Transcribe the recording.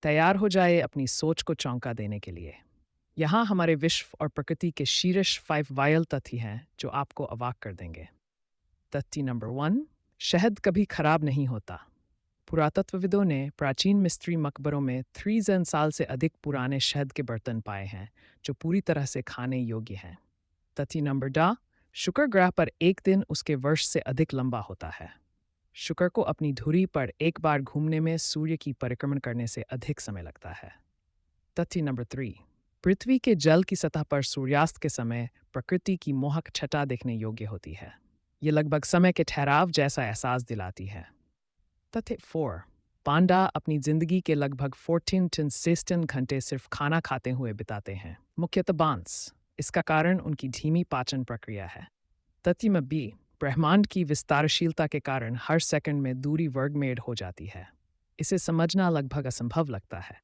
तैयार हो जाए अपनी सोच को चौंका देने के लिए। यहाँ हमारे विश्व और प्रकृति के शीर्ष 5 वायल तथ्य हैं जो आपको अवाक कर देंगे। तथ्य नंबर 1, शहद कभी खराब नहीं होता। पुरातत्वविदों ने प्राचीन मिस्री मकबरों में 3000 साल से अधिक पुराने शहद के बर्तन पाए हैं जो पूरी तरह से खाने योग्य हैं। तथ्य नंबर 2, शुक्र ग्रह पर एक दिन उसके वर्ष से अधिक लंबा होता है। शुक्र को अपनी धुरी पर एक बार घूमने में सूर्य की परिक्रमण करने से अधिक समय लगता है। तथ्य नंबर 3, पृथ्वी के जल की सतह पर सूर्यास्त के समय प्रकृति की मोहक छटा देखने योग्य होती है। ये लगभग समय के ठहराव जैसा एहसास दिलाती है। तथ्य 4, पांडा अपनी जिंदगी के लगभग 14 टन 16 घंटे सिर्फ खाना खाते हुए बिताते हैं, मुख्यतः बांस। इसका कारण उनकी धीमी पाचन प्रक्रिया है। तथ्य में बी, ब्रह्मांड की विस्तारशीलता के कारण हर सेकंड में दूरी वर्गमेल हो जाती है। इसे समझना लगभग असंभव लगता है।